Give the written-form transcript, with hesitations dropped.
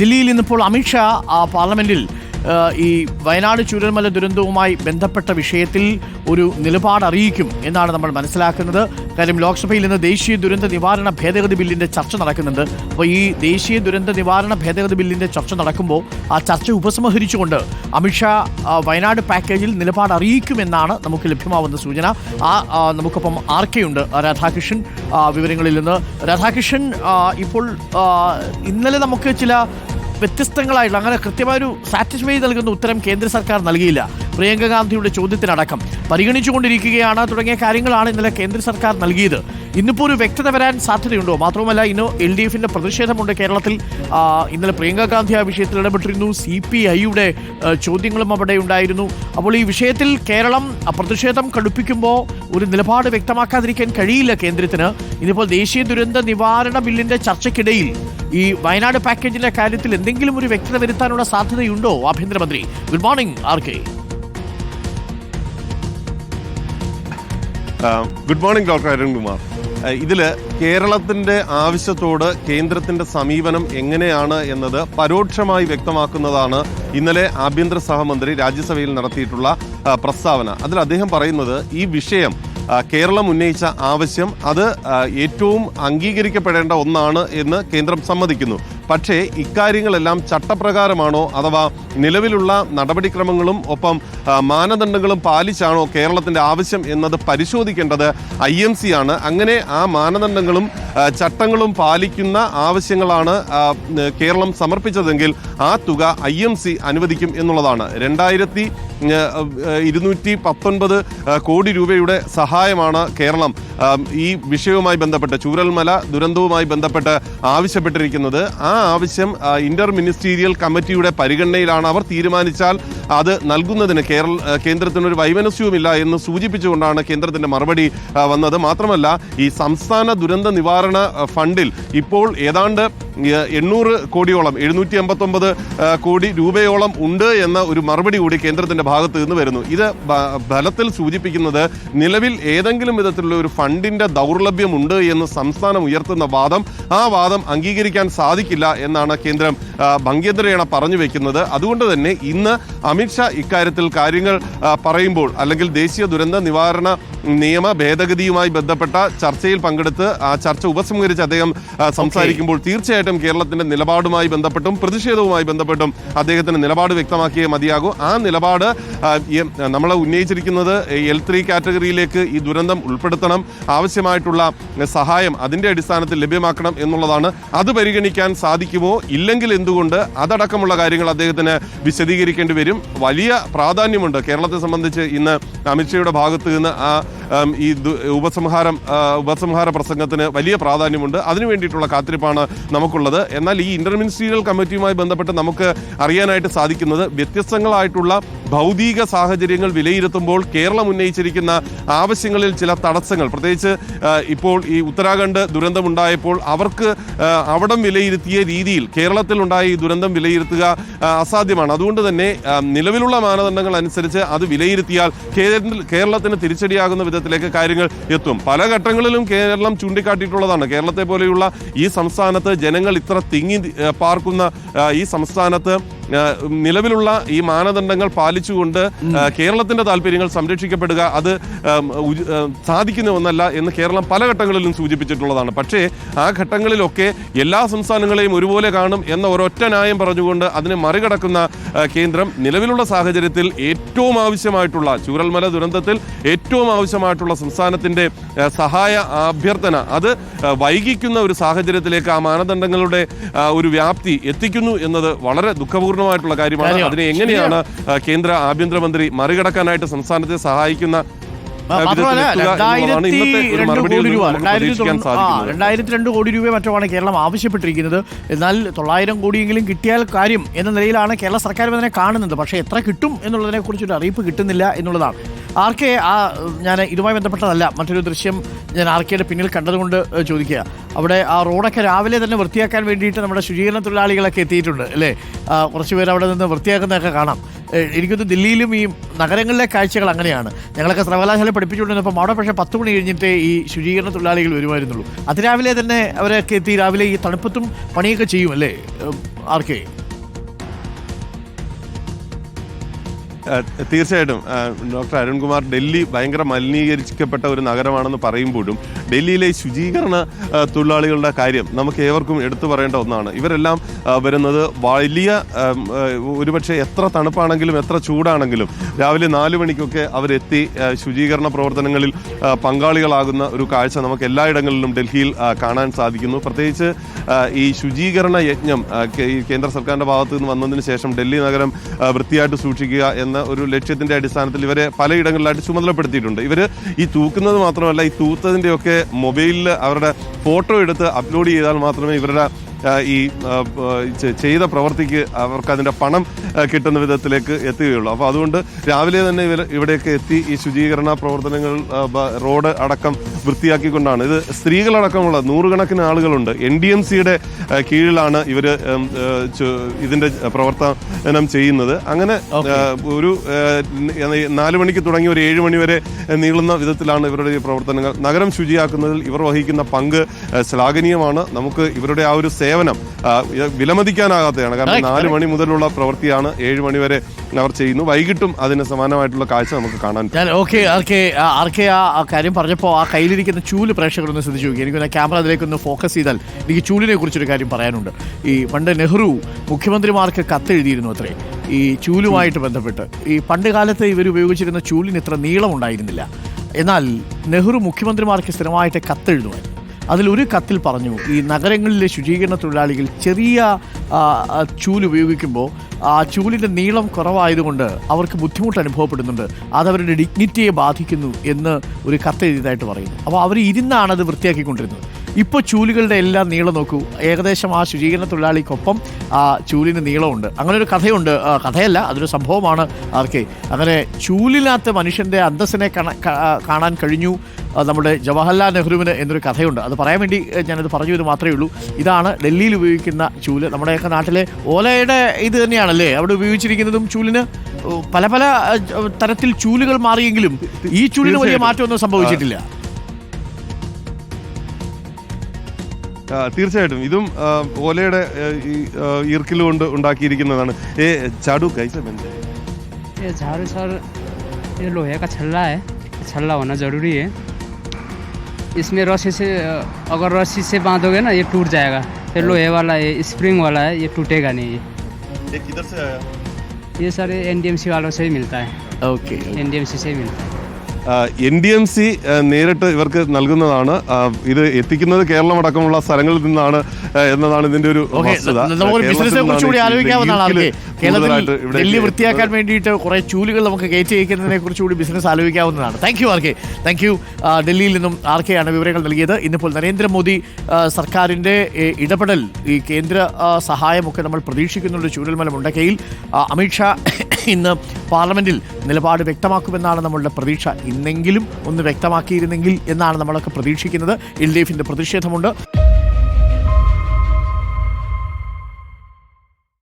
ദില്ലിയിൽ ഇന്നിപ്പോൾ അമിത്ഷാ പാർലമെന്റിൽ ഈ വയനാട് ചൂരൽമല ദുരന്തവുമായി ബന്ധപ്പെട്ട വിഷയത്തിൽ ഒരു നിലപാട് അറിയിക്കും എന്നാണ് നമ്മൾ മനസ്സിലാക്കുന്നത്. കാര്യം ലോക്സഭയിൽ ഇന്ന് ദേശീയ ദുരന്ത നിവാരണ ഭേദഗതി ബില്ലിന്റെ ചർച്ച നടക്കുന്നുണ്ട്. അപ്പോൾ ഈ ദേശീയ ദുരന്ത നിവാരണ ഭേദഗതി ബില്ലിന്റെ ചർച്ച നടക്കുമ്പോൾ ആ ചർച്ച ഉപസംഹരിച്ചുകൊണ്ട് അമിത്ഷാ വയനാട് പാക്കേജിൽ നിലപാട് അറിയിക്കുമെന്നാണ് നമുക്ക് ലഭ്യമാവുന്ന സൂചന. നമുക്കൊപ്പം RK ഉണ്ട്, രാധാകൃഷ്ണൻ വിവരങ്ങളിൽ നിന്ന്. രാധാകൃഷ്ണൻ, ഇപ്പോൾ ഇന്നലെ നമുക്ക് ചില വ്യത്യസ്തങ്ങളായിട്ടുള്ള അങ്ങനെ കൃത്യമായൊരു സാറ്റിസ്ഫൈ നൽകുന്ന ഉത്തരം കേന്ദ്ര സർക്കാർ നൽകിയില്ല. പ്രിയങ്ക ഗാന്ധിയുടെ ചോദ്യത്തിനടക്കം പരിഗണിച്ചുകൊണ്ടിരിക്കുകയാണ് തുടങ്ങിയ കാര്യങ്ങളാണ് ഇന്നലെ കേന്ദ്ര സർക്കാർ നൽകിയത്. ഇന്നിപ്പോൾ ഒരു വ്യക്തത വരാൻ സാധ്യതയുണ്ടോ? മാത്രവുമല്ല, ഇന്ന് LDFന്റെ പ്രതിഷേധമുണ്ട് കേരളത്തിൽ. ഇന്നലെ പ്രിയങ്ക ഗാന്ധി ആ വിഷയത്തിൽ ഇടപെട്ടിരുന്നു. CPIയുടെ ചോദ്യങ്ങളും അവിടെ ഉണ്ടായിരുന്നു. അപ്പോൾ ഈ വിഷയത്തിൽ കേരളം പ്രതിഷേധം കടുപ്പിക്കുമ്പോൾ ഒരു നിലപാട് വ്യക്തമാക്കാതിരിക്കാൻ കഴിയില്ല കേന്ദ്രത്തിന്. ഇന്നിപ്പോൾ ദേശീയ ദുരന്ത നിവാരണ ബില്ലിന്റെ ചർച്ചയ്ക്കിടയിൽ ഈ വയനാട് പാക്കേജിന്റെ കാര്യത്തിൽ എന്തെങ്കിലും ഒരു വ്യക്തത വരുത്താനുള്ള സാധ്യതയുണ്ടോ ആഭ്യന്തരമന്ത്രി? Good morning RK. Good morning doctor Arunkumar. ഇതിൽ കേരളത്തിൻ്റെ ആവശ്യത്തോട് കേന്ദ്രത്തിൻ്റെ സമീപനം എങ്ങനെയാണ് എന്നത് പരോക്ഷമായി വ്യക്തമാക്കുന്നതാണ് ഇന്നലെ ആഭ്യന്തര സഹമന്ത്രി രാജ്യസഭയിൽ നടത്തിയിട്ടുള്ള പ്രസ്താവന. അതിൽ അദ്ദേഹം പറയുന്നത് ഈ വിഷയം കേരളം ഉന്നയിച്ച ആവശ്യം അത് ഏറ്റവും അംഗീകരിക്കപ്പെടേണ്ട ഒന്നാണ് എന്ന് കേന്ദ്രം സമ്മതിക്കുന്നു. പക്ഷേ ഇക്കാര്യങ്ങളെല്ലാം ചട്ടപ്രകാരമാണോ അഥവാ നിലവിലുള്ള നടപടിക്രമങ്ങളും ഒപ്പം മാനദണ്ഡങ്ങളും പാലിച്ചാണോ കേരളത്തിൻ്റെ ആവശ്യം എന്നത് പരിശോധിക്കേണ്ടത് IMC ആണ്. അങ്ങനെ ആ മാനദണ്ഡങ്ങളും ചട്ടങ്ങളും പാലിക്കുന്ന ആവശ്യങ്ങളാണ് കേരളം സമർപ്പിച്ചതെങ്കിൽ ആ തുക IMC അനുവദിക്കും എന്നുള്ളതാണ്. 2219 കോടി രൂപയുടെ സഹായമാണ് കേരളം ഈ വിഷയവുമായി ബന്ധപ്പെട്ട് കേരളമല ദുരന്തവുമായി ബന്ധപ്പെട്ട് ആവശ്യപ്പെട്ടിരിക്കുന്നത്. ആ ആവശ്യം ഇന്റർ മിനിസ്റ്റീരിയൽ കമ്മിറ്റിയുടെ പരിഗണനയിലാണ്. അവർ തീരുമാനിച്ചാൽ അത് നൽകുന്നതിന് കേന്ദ്രത്തിനൊരു വൈമനസ്യവുമില്ല എന്ന് സൂചിപ്പിച്ചുകൊണ്ടാണ് കേന്ദ്രത്തിന്റെ മറുപടി വന്നത്. മാത്രമല്ല, ഈ സംസ്ഥാന ദുരന്ത നിവാരണ ഫണ്ടിൽ ഇപ്പോൾ ഏതാണ്ട് 800 കോടിയോളം 789 കോടി രൂപയോളം ഉണ്ട് എന്ന ഒരു മറുപടി കൂടി കേന്ദ്രത്തിന്റെ ഭാഗത്ത് നിന്ന് വരുന്നു. ഇത് ഫലത്തിൽ സൂചിപ്പിക്കുന്നത് നിലവിൽ ഏതെങ്കിലും വിധത്തിലുള്ള ഒരു ഫണ്ടിന്റെ ദൗർലഭ്യമുണ്ട് എന്ന് സംസ്ഥാനം ഉയർത്തുന്ന വാദം, ആ വാദം അംഗീകരിക്കാൻ സാധിക്കില്ല എന്നാണ് കേന്ദ്രം ഭംഗ്യന്തരേണ പറഞ്ഞു വെക്കുന്നത്. അതുകൊണ്ട് തന്നെ ഇന്ന് അമിത്ഷാ ഇക്കാര്യത്തിൽ കാര്യങ്ങൾ പറയുമ്പോൾ, അല്ലെങ്കിൽ ദേശീയ ദുരന്ത നിവാരണ നിയമ ഭേദഗതിയുമായി ബന്ധപ്പെട്ട ചർച്ചയിൽ പങ്കെടുത്ത് ആ ചർച്ച ഉപസംഹരിച്ച് അദ്ദേഹം സംസാരിക്കുമ്പോൾ തീർച്ചയായിട്ടും കേരളത്തിന്റെ നിലപാടുമായി ബന്ധപ്പെട്ടും പ്രതിഷേധവുമായി ബന്ധപ്പെട്ടും അദ്ദേഹത്തിന് നിലപാട് വ്യക്തമാക്കിയേ മതിയാകൂ. ആ നിലപാട് നമ്മൾ ഉന്നയിച്ചിരിക്കുന്നത് L3 കാറ്റഗറിയിലേക്ക് ഈ ദുരന്തം ഉൾപ്പെടുത്തണം, ആവശ്യമായിട്ടുള്ള സഹായം അതിന്റെ അടിസ്ഥാനത്തിൽ ലഭ്യമാക്കണം എന്നുള്ളതാണ്. അത് പരിഗണിക്കാൻ സാധിക്കുമോ, ഇല്ലെങ്കിൽ എന്തുകൊണ്ട്, അതടക്കമുള്ള കാര്യങ്ങൾ അദ്ദേഹത്തിന് വിശദീകരിക്കേണ്ടി വരും. വലിയ പ്രാധാന്യമുണ്ട് കേരളത്തെ സംബന്ധിച്ച് ഇന്ന് അമിത്ഷായുടെ ഭാഗത്ത് നിന്ന് ഈ ഉപസംഹാര പ്രസംഗത്തിന് വലിയ പ്രാധാന്യമുണ്ട്. അതിനു വേണ്ടിയിട്ടുള്ള കാത്തിരിപ്പാണ് നമുക്കുള്ളത്. എന്നാൽ ഈ ഇന്റർ മിനിസ്റ്റീരിയൽ കമ്മിറ്റിയുമായി ബന്ധപ്പെട്ട് നമുക്ക് അറിയാനായിട്ട് സാധിക്കുന്നത് വ്യത്യസ്തങ്ങളായിട്ടുള്ള ഭൗതിക സാഹചര്യങ്ങൾ വിലയിരുത്തുമ്പോൾ കേരളം ഉന്നയിച്ചിരിക്കുന്ന ആവശ്യങ്ങളിൽ ചില തടസ്സങ്ങൾ, പ്രത്യേകിച്ച് ഇപ്പോൾ ഈ ഉത്തരാഖണ്ഡ് ദുരന്തമുണ്ടായപ്പോൾ അവർക്ക് അവിടം വിലയിരുത്തിയ രീതിയിൽ കേരളത്തിലുണ്ടായ ഈ ദുരന്തം വിലയിരുത്തുക അസാധ്യമാണ്. അതുകൊണ്ട് തന്നെ നിലവിലുള്ള മാനദണ്ഡങ്ങൾ അനുസരിച്ച് അത് വിലയിരുത്തിയാൽ കേരളത്തിന് തിരിച്ചടിയാകുന്ന വിധത്തിലേക്ക് കാര്യങ്ങൾ എത്തും. പല ഘട്ടങ്ങളിലും കേരളം ചൂണ്ടിക്കാട്ടിയിട്ടുള്ളതാണ്. കേരളത്തെ പോലെയുള്ള ഈ സംസ്ഥാനത്ത് ജനങ്ങൾ ഇത്ര തിങ്ങി പാർക്കുന്ന ഈ സംസ്ഥാനത്ത് നിലവിലുള്ള ഈ മാനദണ്ഡങ്ങൾ പാലിച്ചുകൊണ്ട് കേരളത്തിന്റെ താല്പര്യങ്ങൾ സംരക്ഷിക്കപ്പെടുക അത് സാധിക്കുന്ന ഒന്നല്ല എന്ന് കേരളം പല ഘട്ടങ്ങളിലും സൂചിപ്പിച്ചിട്ടുള്ളതാണ്. പക്ഷേ ആ ഘട്ടങ്ങളിലൊക്കെ എല്ലാ സംസ്ഥാനങ്ങളെയും ഒരുപോലെ കാണും എന്ന ഒരൊറ്റ ന്യായം പറഞ്ഞുകൊണ്ട് അതിനെ മറികടക്കുന്ന കേന്ദ്രം നിലവിലുള്ള സാഹചര്യത്തിൽ ഏറ്റവും ആവശ്യമായിട്ടുള്ള ചൂരൽമല ദുരന്തത്തിൽ ഏറ്റവും ആവശ്യമായിട്ടുള്ള സംസ്ഥാനത്തിന്റെ സഹായ അഭ്യർത്ഥന അത് വൈകിക്കുന്ന ഒരു സാഹചര്യത്തിലേക്ക് ആ മാനദണ്ഡങ്ങളുടെ ഒരു വ്യാപ്തി എത്തിക്കുന്നു എന്നത് വളരെ ദുഃഖപൂർണമായിട്ടുള്ള കാര്യമാണ്. അതിനെ എങ്ങനെയാണ് കേന്ദ്ര ആഭ്യന്തരമന്ത്രി മറികടക്കാനായിട്ട് സംസ്ഥാനത്തെ സഹായിക്കുന്ന 2002 കോടി രൂപ മറ്റുമാണ് കേരളം ആവശ്യപ്പെട്ടിരിക്കുന്നത്. എന്നാൽ 900 കോടിയെങ്കിലും കിട്ടിയാൽ കാര്യം എന്ന നിലയിലാണ് കേരള സർക്കാർ അതിനെ കാണുന്നത്. പക്ഷേ എത്ര കിട്ടും എന്നുള്ളതിനെ കുറിച്ചൊരു അറിയിപ്പ് കിട്ടുന്നില്ല എന്നുള്ളതാണ്. RK, ഞാൻ ഇതുമായി ബന്ധപ്പെട്ടതല്ല, മറ്റൊരു ദൃശ്യം ഞാൻ RKയുടെ പിന്നിൽ കണ്ടതുകൊണ്ട് ചോദിക്കുക. അവിടെ ആ റോഡൊക്കെ രാവിലെ തന്നെ വൃത്തിയാക്കാൻ വേണ്ടിയിട്ട് നമ്മുടെ ശുചീകരണ തൊഴിലാളികളൊക്കെ എത്തിയിട്ടുണ്ട് അല്ലേ? കുറച്ച് പേര് അവിടെ നിന്ന് വൃത്തിയാക്കുന്നതൊക്കെ കാണാം. എനിക്കൊന്ന് ദില്ലിയിലും ഈ നഗരങ്ങളിലെ കാഴ്ചകൾ അങ്ങനെയാണ്. ഞങ്ങളൊക്കെ സർവകലാശാല പഠിപ്പിച്ചുകൊണ്ടിരുന്നപ്പം അവിടെ പക്ഷേ 10 മണി കഴിഞ്ഞിട്ട് ഈ ശുചീകരണ തൊഴിലാളികൾ വരുമായിരുന്നുള്ളൂ. അതിരാവിലെ തന്നെ അവരൊക്കെ എത്തി രാവിലെ ഈ തണുപ്പത്തും പണിയൊക്കെ ചെയ്യുമല്ലേ ആർക്കെ? തീർച്ചയായിട്ടും ഡോക്ടർ അരുൺകുമാർ, ഡൽഹി ഭയങ്കര മലിനീകരിക്കപ്പെട്ട ഒരു നഗരമാണെന്ന് പറയുമ്പോഴും ഡൽഹിയിലെ ശുചീകരണ തൊഴിലാളികളുടെ കാര്യം നമുക്ക് ഏവർക്കും എടുത്തു പറയേണ്ട ഒന്നാണ്. ഇവരെല്ലാം വരുന്നത് വലിയ ഒരുപക്ഷെ എത്ര തണുപ്പാണെങ്കിലും എത്ര ചൂടാണെങ്കിലും രാവിലെ 4 മണിക്കൊക്കെ അവരെത്തി ശുചീകരണ പ്രവർത്തനങ്ങളിൽ പങ്കാളികളാകുന്ന ഒരു കാഴ്ച നമുക്ക് എല്ലായിടങ്ങളിലും ഡൽഹിയിൽ കാണാൻ സാധിക്കുന്നു. പ്രത്യേകിച്ച് ഈ ശുചീകരണ യജ്ഞം ഈ കേന്ദ്ര സർക്കാരിൻ്റെ ഭാഗത്തു നിന്ന് വന്നതിന് ശേഷം ഡൽഹി നഗരം വൃത്തിയായിട്ട് സൂക്ഷിക്കുക എന്ന ഒരു ലക്ഷ്യത്തിന്റെ അടിസ്ഥാനത്തിൽ ഇവരെ പലയിടങ്ങളിലായിട്ട് ചുമതലപ്പെടുത്തിയിട്ടുണ്ട്. ഇവർ ഈ തൂക്കുന്നത് മാത്രമല്ല, ഈ തൂത്തതിൻ്റെയൊക്കെ മൊബൈലിൽ അവരുടെ ഫോട്ടോ എടുത്ത് അപ്ലോഡ് ചെയ്താൽ മാത്രമേ ഇവരുടെ ഈ ചെയ്ത പ്രവൃത്തിക്ക് അവർക്ക് അതിൻ്റെ പണം കിട്ടുന്ന വിധത്തിലേക്ക് എത്തുകയുള്ളൂ. അപ്പോൾ അതുകൊണ്ട് രാവിലെ തന്നെ ഇവിടെയൊക്കെ എത്തി ഈ ശുചീകരണ പ്രവർത്തനങ്ങൾ റോഡ് അടക്കം വൃത്തിയാക്കിക്കൊണ്ടാണ്. ഇത് സ്ത്രീകളടക്കമുള്ള 100 കണക്കിന് ആളുകളുണ്ട്. NDMC-യുടെ കീഴിലാണ് ഇവർ ഇതിൻ്റെ പ്രവർത്തനം ചെയ്യുന്നത്. അങ്ങനെ ഒരു 4 മണിക്ക് തുടങ്ങി ഒരു 7 മണി വരെ നീളുന്ന വിധത്തിലാണ് ഇവരുടെ ഈ പ്രവർത്തനങ്ങൾ. നഗരം ശുചിയാക്കുന്നതിൽ ഇവർ വഹിക്കുന്ന പങ്ക് ശ്ലാഘനീയമാണ്. നമുക്ക് ഇവരുടെ ആ ഒരു സേവനം വിലമതിക്കാനാകാത്തതാണ്. കാരണം 4 മണി മുതലുള്ള പ്രവൃത്തിയാണ് 7 മണി വരെ അവർ ചെയ്യുന്നു. വൈകിട്ടും അതിന് സമാനമായിട്ടുള്ള കാഴ്ച നമുക്ക് കാണാൻ ആർക്കെ ആ കാര്യം പറഞ്ഞപ്പോൾ ആ കയ്യിലിരിക്കുന്ന ചൂല് പ്രേക്ഷകരൊന്ന് ശ്രദ്ധിച്ചു നോക്കി. എനിക്കൊന്ന് ക്യാമറ അതിലേക്കൊന്ന് ഫോക്കസ് ചെയ്താൽ എനിക്ക് ചൂലിനെ കുറിച്ചൊരു കാര്യം പറയാനുണ്ട്. ഈ പണ്ട് നെഹ്റു മുഖ്യമന്ത്രിമാർക്ക് കത്തെഴുതിയിരുന്നു അത്രേ ഈ ചൂലുമായിട്ട് ബന്ധപ്പെട്ട്. ഈ പണ്ട് കാലത്ത് ഇവർ ഉപയോഗിച്ചിരുന്ന ചൂലിന് ഇത്ര നീളം ഉണ്ടായിരുന്നില്ല. എന്നാൽ നെഹ്റു മുഖ്യമന്ത്രിമാർക്ക് സ്ഥിരമായിട്ട് കത്തെഴുതുമായിരുന്നു. അതിലൊരു കത്തിൽ പറഞ്ഞു ഈ നഗരങ്ങളിലെ ശുചീകരണ തൊഴിലാളികൾ ചെറിയ ചൂല് ഉപയോഗിക്കുമ്പോൾ ആ ചൂലിൻ്റെ നീളം കുറവായതുകൊണ്ട് അവർക്ക് ബുദ്ധിമുട്ട് അനുഭവപ്പെടുന്നുണ്ട്, അതവരുടെ ഡിഗ്നിറ്റിയെ ബാധിക്കുന്നു എന്ന് ഒരു കത്തെഴുതിയതായിട്ട് പറയുന്നു. അപ്പോൾ അവർ ഇരുന്നാണ് അത് വൃത്തിയാക്കിക്കൊണ്ടിരുന്നത്. ഇപ്പോൾ ചൂലുകളുടെ എല്ലാം നീളം നോക്കൂ, ഏകദേശം ആ ശുചീകരണ തൊഴിലാളിക്കൊപ്പം ആ ചൂലിന് നീളമുണ്ട്. അങ്ങനെ ഒരു കഥയുണ്ട്, കഥയല്ല അതൊരു സംഭവമാണ് ആർക്കെ. അങ്ങനെ ചൂലിനകത്ത് മനുഷ്യൻ്റെ അന്തസ്സിനെ കാണാൻ കഴിഞ്ഞു നമ്മുടെ ജവഹർലാൽ നെഹ്റുവിന് എന്നൊരു കഥയുണ്ട്. അത് പറയാൻ വേണ്ടി ഞാനത് പറഞ്ഞു എന്ന് മാത്രമേ ഉള്ളൂ. ഇതാണ് ഡൽഹിയിൽ ഉപയോഗിക്കുന്ന ചൂല്. നമ്മുടെയൊക്കെ നാട്ടിലെ ഓലയുടെ ഇത് തന്നെയാണല്ലേ അവിടെ ഉപയോഗിച്ചിരിക്കുന്നതും. ചൂലിന് പല പല തരത്തിൽ ചൂലുകൾ മാറിയെങ്കിലും ഈ ചൂലിന് വലിയ മാറ്റമൊന്നും സംഭവിച്ചിട്ടില്ല. തീർച്ചയായിട്ടും ഇതും ഓലയുടെ ഈർക്കിലുകൊണ്ട് ഉണ്ടാക്കിയിരിക്കുന്നതാണ്. झाड़ू कैसे बनता है? ये झाड़ू सर ये लोहे का छल्ला है, छल्ला होना ज़रूरी है. इसमें रस्सी से अगर रस्सी से बांधोगे ना ये टूट जाएगा. ये लोहे वाला है, स्प्रिंग वाला है, ये टूटेगा नहीं. ये किधर से आया? ये सर NDMC वालों से ही मिलता है. ओके, NDMC से ही मिलता है. NDMC നേരിട്ട് ഇവർക്ക് നൽകുന്നതാണ്. ഇത് എത്തിക്കുന്നത് കേരളം അടക്കമുള്ള സ്ഥലങ്ങളിൽ നിന്നാണ് എന്നതാണ് ഇതിന്റെ ഒരു വസ്തുത. ബിസിനസിനെ കുറിച്ചുകൂടി ആലോചിക്കാവുന്നതാണ്. കേരളത്തിൽ ഡൽഹി വൃത്തിയാക്കാൻ വേണ്ടിയിട്ട് കുറെ ചൂലുകൾ നമുക്ക് കയറ്റി അയക്കുന്നതിനെ കുറിച്ചുകൂടി ബിസിനസ് ആലോചിക്കാവുന്നതാണ്. Thank you RK, thank you. ഡൽഹിയിൽ നിന്നും ആർക്കെയാണ് വിവരങ്ങൾ നൽകിയത്. ഇന്നിപ്പോൾ നരേന്ദ്രമോദി സർക്കാരിൻ്റെ ഇടപെടൽ, ഈ കേന്ദ്ര സഹായമൊക്കെ നമ്മൾ പ്രതീക്ഷിക്കുന്നുണ്ട് ചൂരൽമല മുണ്ടക്കയിൽ. അമിത്ഷാ ഇന്ന് പാർലമെന്റിൽ നിലപാട് വ്യക്തമാക്കുമെന്നാണ് നമ്മളുടെ പ്രതീക്ഷ. ഇന്നെങ്കിലും ഒന്ന് വ്യക്തമാക്കിയിരുന്നെങ്കിൽ എന്നാണ് നമ്മളൊക്കെ പ്രതീക്ഷിക്കുന്നത്. LDF-ന്റെ പ്രതിഷേധമുണ്ട്.